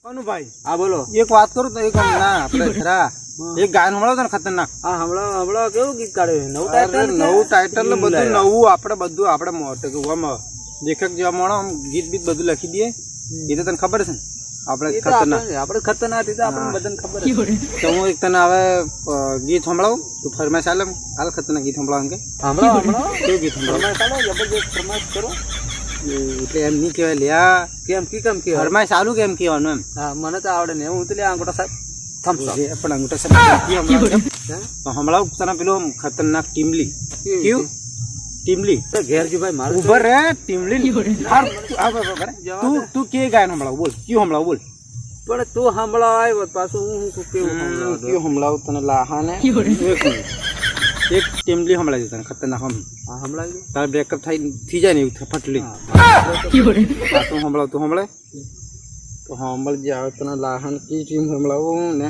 ભાઈ હા બોલો. એક વાત કરું તો એક ના આપણે ખરા એક ગાયન હમણાં ને ખતરનાક હા હમણાં કેવું ગીત કાઢ્યું? નવું ટાઇટલ નવું ટાઇટલ બધું નવું આપણે મોટે લેખક જેવા મળો આમ ગીત બીત બધું લખી દઈએ. એ તો તને ખબર છે ને આપણે ખતરનાક આપણને બધાને ખબર છે. તો હું એક તને હવે ગીત સંભળાવું તું ફરમાઈશ હાલ ખતરનાક ગીત સંભળાવ એમ કે હમણાં કેવું ગીત સંભળાવ જબરજસ્ત ફરમાઈશ કરો. એટલે એમ નહીં કહેવાય લ્યા કેમ કેમ કે ફરમાઈશ ચાલુ કેમ કહેવાનું એમ હા મને તો આવડે ને હું તો લે અંગૂઠા સાહેબ પણ અંગૂઠા સંભળાવું તને પેલું ખતરનાક ટીમલી કેવું ટીમલી ઘેર જો ભાઈ મારું ઉભર રે ટીમલી તું કે ગાયન સંભળાવ બોલ કયું સંભળાવ બોલ પણ તું સંભળાવ પાછું હું કેવું કયું સંભળાવું તને લાહાને એક ટીમલી સંભળાવી તને ખતરનાક હા સંભળાવી તારે બ્રેકઅપ થઈ જાય ને એવું ફટલી તું સંભળાવ તો સંભળ જે આવે તને લાહન કી ટીમ સંભળાવું ને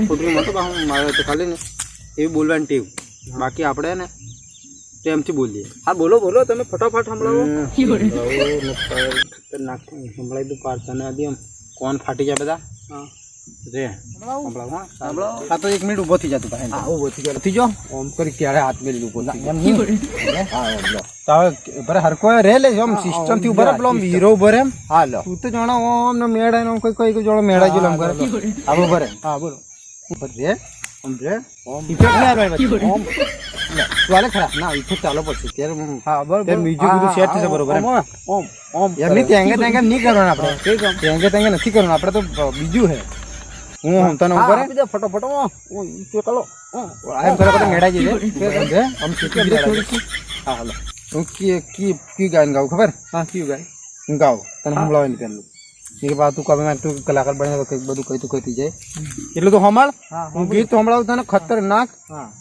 ફૂટરીમાં તો હું મારે તો ખાલી ને એવી બોલવાની ટેવ બાકી આપણે ને પ્રેમથી બોલીએ. હા બોલો તમે ફટાફટ સંભળાવો. ખતરનાક સંભળાવી દઉં પાર તને આદિ એમ કોણ ફાટી જાય બધા રે સંભળાવ હા તો 1 મિનિટ ઉભો થઈ જતું ભાઈ. હા ઉભો થઈ થઈ જાઓ ઓમ કરી ક્યારે હાથ મેલી ઉભો એમ નહીં તો હવે બરે હરકો રે લે આમ સિસ્ટમ થી ઉભો પેલો હીરો ઉભો રે એમ હા લો તું તો જાણો ઓમ ને મેળાય ને કોઈ જોડો મેળા જેલો આમ કરે આ ઉભો રે હા બોલો રે રે ઇફેક્ટ નહીં આવે ઓમ વાલે ખરા ના ઇફેક્ટ ચાલો પડશે ત્યારે હા બરોબર મ્યુઝિક બધું સેટ થશે બરોબર ઓમ યાર નહીં તેંગે નહીં કરવાનું આપણે તેંગે નથી કરવાનું આપણે તો બીજું હે હું તને ઉપર ફટોફટ ચાલો એમ કરે તો મેળા જઈએ આમ સીધી થોડી હા હાલો હું કી ગાયન ગાઉં ખબર હા કયું ગાય હું ગાઉં તને સંભળાવે નહીં પેલું કે બા તું કবে તું કલાકાર બને તો કંઈક બધું કઈ તું કઈ જાય એટલું તો સંભાળ હું ગીત સંભળાવું તને ખતરનાક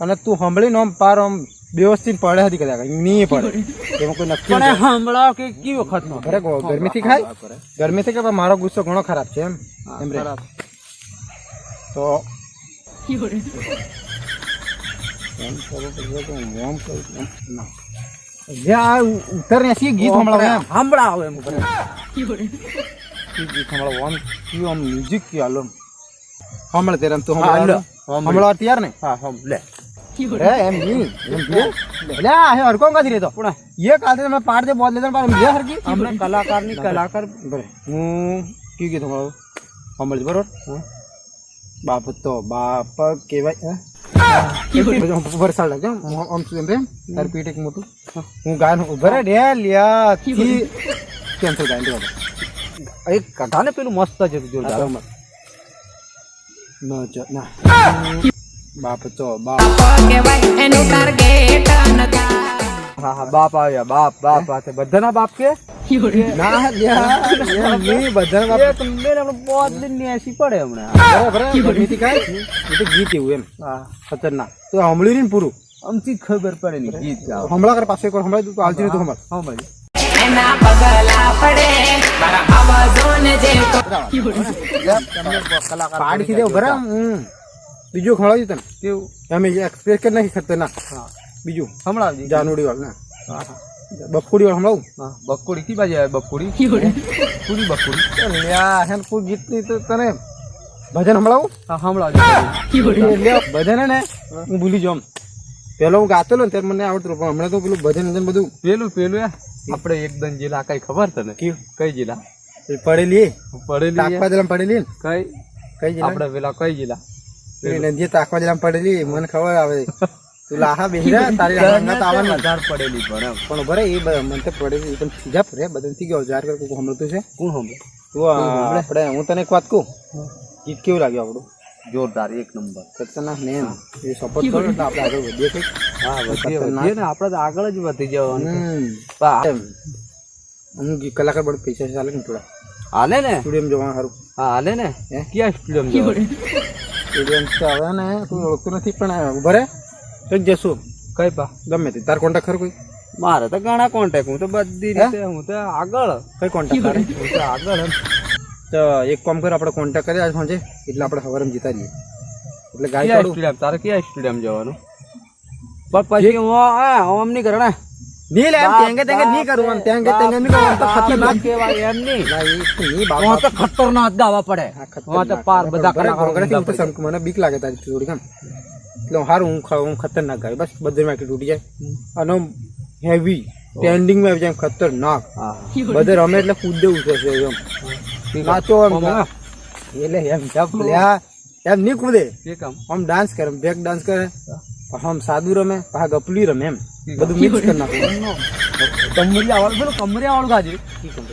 અને તું સંભળીને આમ પાર આમ વ્યવસ્થિત પડે હતી કદાચ નહીં પડે એમાં કોઈ નક્કી પણ સંભળાવ કે કી વખત નો અરે ગરમીથી ખાય ગરમીથી કે મારો ગુસ્સો ઘણો ખરાબ છે એમ રે તો ઉતર ને ગીત સંભળાવ એમ ગીત સંભળાવ આમ કયું આમ મ્યુઝિક કયું હાલો સંભળ તેર તું સંભળાવ તૈયાર ને હા લે એમ નહીં લે આ હરકો કાથી રહેતો પણ એ કાલે તમે પાડ દે બોલ લેતો પણ લે હરકી હમણાં કલાકાર હું કયું ગીત સંભળાવું સંભળ બરોબર બાપ તો બાપ કેવાય વરસાદ લાગે આમ શું એમ તાર પીઠ એક મોટું હું ગાયન ઉભા રે લ્યા કેન્સલ ગાયન દેવા એક કઢાને પેલું મસ્ત છે જોરદાર ના બાપ તો બાપ હા બાપ આવ્યા બાપ બધાના બાપ કે ના બધા પડે હમણાં ગરમીથી ખાય એ તો ગીત એવું એમ ખતરનાક તો સાંભળ્યું ને પૂરું અમથી ખબર પડે ને ગીત હમણાં કર પાસે સંભળાય તું હાલતી તું સંભાળ પાડી દેવ બરાબર બીજું ખવડાવ્યું તને કેવું અમે એક્સપ્રેસ કરી નાખી ખતરનાક બીજું હમણાં જાનુડી વાળ ના બફુડી વાળ હમણાં બકુડી કી બાજુ આવે બકુડી કોઈ ગીત ની તો તને ભજન સંભળાવું ભજન હે ને હું ભૂલી જાઉં પેલો હું ગાતેલો ને ત્યારે મને આવડતું પણ હમણાં તો પેલું ભજન બધું પેલું આપણે એકદમ જિલ્લા કઈ ખબર તને કઈ જિલ્લા પડેલી પડેલી પડેલી કઈ જિલ્લા આપડે પેલા કઈ જિલ્લા નદી તાકવા જલા પડેલી મને ખબર આવે તું લાહા બેહરા તારી હંગાત આવવાની હજાર પડેલી પણ ભરે એ મને તો પડેલી એકદમ સીધા રે બદન થી ગયો જાર કર કોઈ હમણાં છે કોણ હમણાં તું આપણે હું તને એક વાત કહું ગીત કેવું લાગ્યું આપણું જોરદાર એક નંબર ખતરનાક ને એમ એ સપોર્ટ કરો એટલે આપણે આગળ વધીએ કઈક વધીએ ને આપણે તો આગળ જ વધી જવાનું હું કલાકાર બળ પૈસા ચાલે ને થોડા હાલે ને સ્ટુડિયમ જવાનું સારું હા હાલે ને ક્યાં સ્ટુડિયમ સ્ટુડિયમ તો હવે ને કોઈ ઓળખતું નથી પણ ઉભા રે તો જશું કઈ પા ગમે તે તાર કોન્ટેક્ટ ખરું કોઈ મારે તો ઘણા કોન્ટેક્ટ હું તો બધી રીતે હું તો આગળ કઈ કોન્ટેક્ટ કરે હું તો આગળ તો એક કામ કર આપણે કોન્ટેક્ટ કરીએ આજ સાંજે એટલે આપણે સવારે જીતા રહીએ એટલે ગાડી સ્ટુડિયમ તારે ક્યાં સ્ટુડિયમ જવાનું પણ પછી હું આમ નહીં કરે ને નહીં લે એમ ટેંગે ટેંગે નહીં કરું આમ ટેંગે ટેંગે નહીં કરું આમ તો ખતરનાક કહેવાય એમ નહીં ના એ તો નહીં બાપ તો ખતરનાક ગાવા પડે તો પાર બધા કલાકારો મને બીક લાગે તારી થોડી કામ એટલે હારું હું ખતરનાક ગાય બસ બધે મેં તૂટી જાય અને હેવી ટ્રેન્ડિંગ માં આવી જાય ખતરનાક બધે રમે એટલે કૂદે ઉઠે છે એમ નાચો એમ એટલે એમ એમ નહીં કૂદે આમ ડાન્સ કરે બેક ડાન્સ કરે આમ સાદું રમે પાછા ગપલી રમે એમ બધું મિક્સ કરી નાખું કમરિયા વાળો પેલું કમરિયા વાળું ગાજે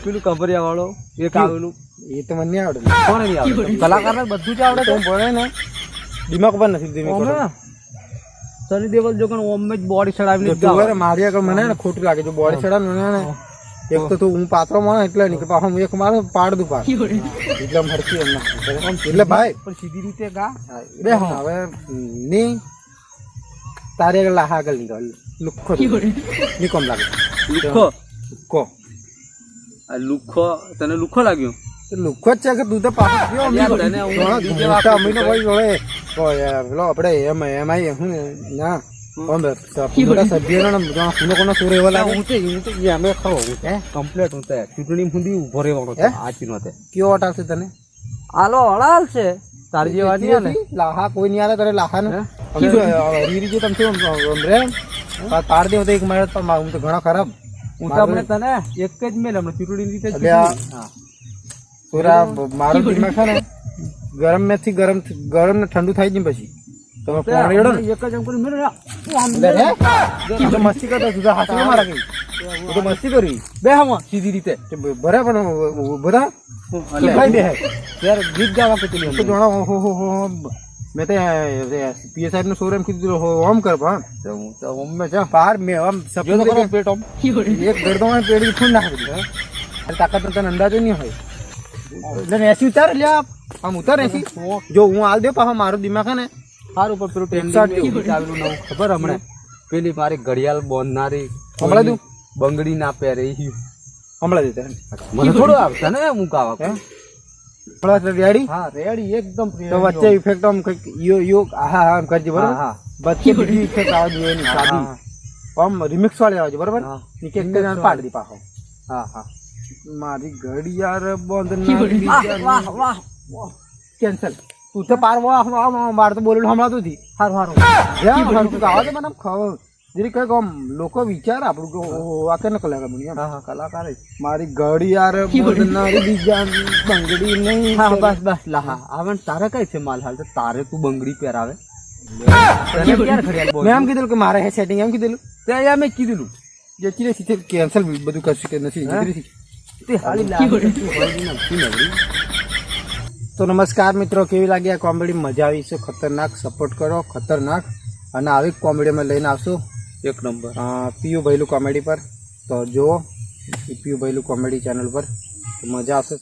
પેલું કમરિયા વાળો એક આવેલું એ તો મને નહીં આવડે કોને નહીં આવડે કલાકાર બધું જ આવડે તો ભણે ને દિમાગ પર નથી દિમાગ સની દેવલ જો કણ ઓમ જ બોડી ચડાવીને પર મારી આગળ મને ને ખોટું લાગે જો બોડી ચડાવ ને એક તો તું હું પાત્રો માણો એટલે નહીં કે પાછો હું એક મારો પાડ દઉં પાડ એટલે હરકી એમ એટલે ભાઈ પણ સીધી રીતે ગા બે હવે નહીં તારી આગળ લાહા આગળ નીકળ લુખ્ખો નહીં કોમ લાગે લુખ્ખો કો લુખ્ખો તને લુખ્ખો લાગ્યો લુખ્ખો જ છે કે તું તો પાછો પેલો આપડે એમાં હું ના સભ્ય સુર એવા લાગે અમે ખાવ કમ્પ્લેટ હું ચૂંટણી સુધી ઉભો રહેવાનો આચી નો કયો વોટ આવશે તને આલો હળાલ છે તારી જે વાત ને લાહા કોઈ નહીં આવે તારે લાહા ને રીરી જે તમે રે પાડ દેવો તો એક મળે તો હું તો ઘણા ખરાબ હું તો આપણે તને એક જ મેલ હમણાં ચૂંટણી રીતે પૂરા મારો દિમાગ છે ને ગરમ મેથી ગરમ ને ઠંડુ થાય જ પછી તમે પાણી રેડો ને એક જ એમ કરી મેળ મસ્તી કરતા તું હાથ મારા કઈ તો મસ્તી કરી બે હમણાં સીધી રીતે બરાબર બધા ત્યારે ગીત ગાવા કે મેં તો પીએસઆઈ નું શોરૂમ કીધું ઓમ કર પાર મેં આમ પેટ ઓમ એક ગરદો પેટ ફૂલ નાખી દીધું તાકાત તને અંદાજો નહીં હોય એટલે એસી ઉતાર લ્યા આમ ઉતાર એસી જો હું હાલ દે પાછો મારો દિમાગ હે ને સારું પર પેલું ટેન્શન આવેલું નવું ખબર હમણાં પેલી મારી ઘડિયાળ બોંધનારી હમણાં તું બંગડી ના પહેરે હમણાં દેતા મને થોડું આવતા ને હું ગાવા રેડી હા રેડી એકદમ તો વચ્ચે ઇફેક્ટ આમ કઈક યો હા હા કરજે બરોબર હા વચ્ચે બીજી ઇફેક્ટ આવે જોઈએ એની સાદી આમ રિમિક્સ વાળી આવે છે બરોબર નીચે એક પાડી દી પાછો હા હા મારી ઘડિયાળ બંધ વાહ વાહ કેન્સલ તું તો પાર માર તો બોલેલું હમણાં તું સારું સારું આવા તો મને ખબર જરી કઈક આમ લોકો વિચાર આપણું કે આ કે કલાકાર બની હા હા કલાકાર મારી ઘડિયાળ બંધનારી બીજા બંગડી નહીં હા બસ બસ લાહા આવે તારે કઈ છે માલ હાલ તો તારે તું બંગડી પહેરાવે મેં એમ કીધું કે મારે હે સેટિંગ એમ કીધું ત્યાં મેં કીધું જે કેન્સલ બધું કરશું કે નથી તો નમસ્કાર મિત્રો, કેવી લાગી આ કોમેડી? મજા આવી છે, ખતરનાક. સપોર્ટ કરો, ખતરનાક. અને આવી કોમેડી અમે લઈને આવશું એક નંબર પીયુ ભાઈલું કોમેડી પર. તો જુઓ પીયુ ભાઈલું કોમેડી ચેનલ પર, મજા આવશે.